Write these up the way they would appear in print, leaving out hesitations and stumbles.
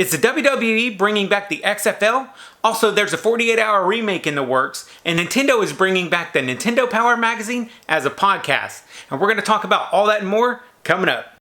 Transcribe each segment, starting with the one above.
Is the WWE bringing back the XFL? Also, there's a 48-hour remake in the works, and Nintendo is bringing back the Nintendo Power magazine as a podcast. And we're going to talk about all that and more coming up.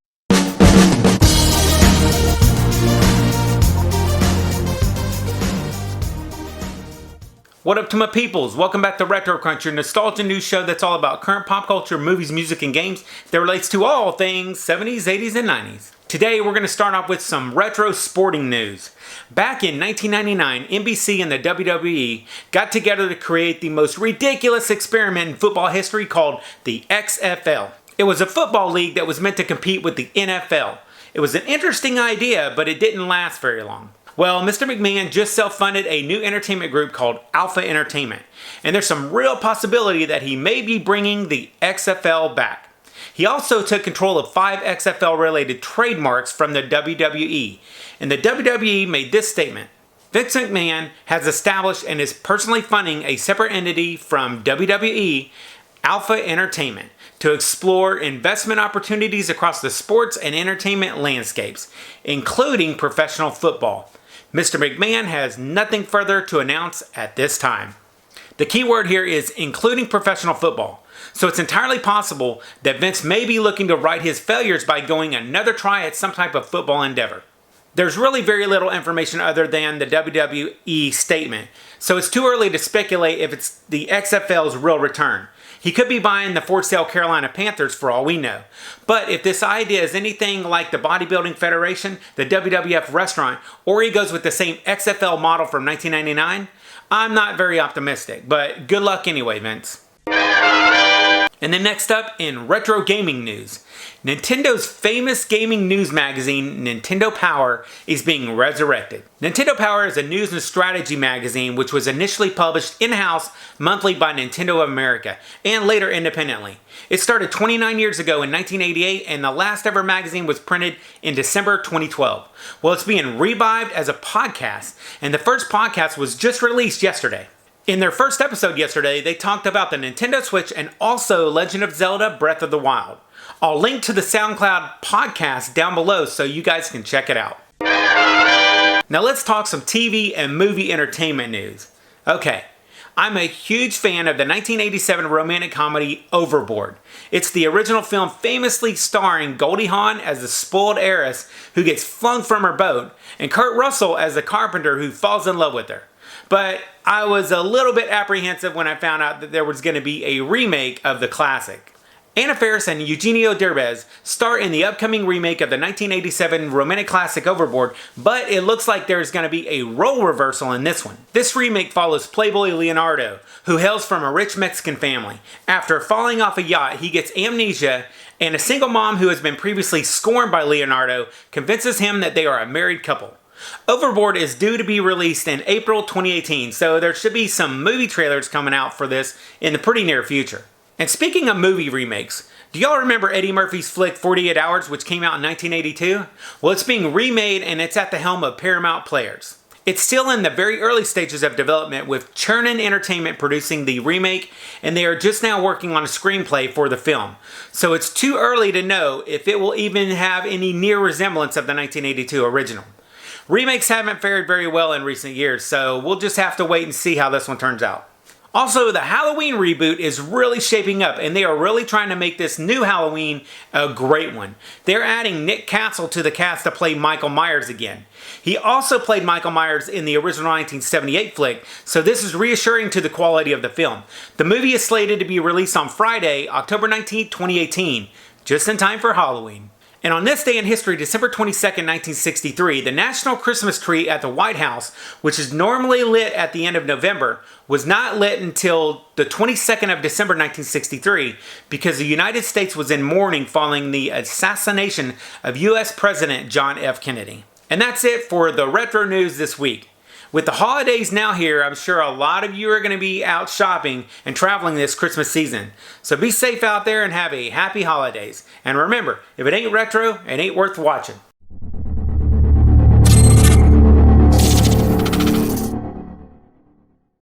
What up to my peoples? Welcome back to Retro Crunch, your nostalgia news show that's all about current pop culture, movies, music, and games that relates to all things 70s, 80s, and 90s. Today we're going to start off with some retro sporting news. Back in 1999, NBC and the WWE got together to create the most ridiculous experiment in football history called the XFL. It was a football league that was meant to compete with the NFL. It was an interesting idea, but it didn't last very long. Well, Mr. McMahon just self-funded a new entertainment group called Alpha Entertainment, and there's some real possibility that he may be bringing the XFL back. He also took control of 5 XFL-related trademarks from the WWE, and the WWE made this statement: Vince McMahon has established and is personally funding a separate entity from WWE, Alpha Entertainment, to explore investment opportunities across the sports and entertainment landscapes, including professional football. Mr. McMahon has nothing further to announce at this time. The key word here is including professional football. So it's entirely possible that Vince may be looking to right his failures by going another try at some type of football endeavor. There's really very little information other than the WWE statement, so it's too early to speculate if it's the XFL's real return. He could be buying the for sale Carolina Panthers for all we know. But if this idea is anything like the Bodybuilding Federation, the WWF restaurant, or he goes with the same XFL model from 1999, I'm not very optimistic. But good luck anyway, Vince. And then next up in retro gaming news, Nintendo's famous gaming news magazine, Nintendo Power, is being resurrected. Nintendo Power is a news and strategy magazine which was initially published in-house monthly by Nintendo of America and later independently. It started 29 years ago in 1988 and the last ever magazine was printed in December 2012. Well, it's being revived as a podcast, and the first podcast was just released yesterday. In their first episode yesterday, they talked about the Nintendo Switch and also Legend of Zelda Breath of the Wild. I'll link to the SoundCloud podcast down below so you guys can check it out. Now let's talk some TV and movie entertainment news. Okay, I'm a huge fan of the 1987 romantic comedy Overboard. It's the original film famously starring Goldie Hawn as the spoiled heiress who gets flung from her boat, and Kurt Russell as the carpenter who falls in love with her. But I was a little bit apprehensive when I found out that there was going to be a remake of the classic. Anna Faris and Eugenio Derbez star in the upcoming remake of the 1987 romantic classic Overboard, but it looks like there's going to be a role reversal in this one. This remake follows Playboy Leonardo, who hails from a rich Mexican family. After falling off a yacht, he gets amnesia, and a single mom who has been previously scorned by Leonardo convinces him that they are a married couple. Overboard is due to be released in April 2018, so there should be some movie trailers coming out for this in the pretty near future. And speaking of movie remakes, do y'all remember Eddie Murphy's flick 48 Hours, which came out in 1982? Well, it's being remade and it's at the helm of Paramount Players. It's still in the very early stages of development, with Chernin Entertainment producing the remake, and they are just now working on a screenplay for the film. So it's too early to know if it will even have any near resemblance of the 1982 original. Remakes haven't fared very well in recent years, so we'll just have to wait and see how this one turns out. Also, the Halloween reboot is really shaping up, and they are really trying to make this new Halloween a great one. They're adding Nick Castle to the cast to play Michael Myers again. He also played Michael Myers in the original 1978 flick, so this is reassuring to the quality of the film. The movie is slated to be released on Friday, October 19, 2018, just in time for Halloween. And on this day in history, December 22nd, 1963, the national Christmas tree at the White House, which is normally lit at the end of November, was not lit until the 22nd of December 1963 because the United States was in mourning following the assassination of U.S. President John F. Kennedy. And that's it for the retro news this week. With the holidays now here, I'm sure a lot of you are going to be out shopping and traveling this Christmas season. So be safe out there and have a happy holidays. And remember, if it ain't retro, it ain't worth watching.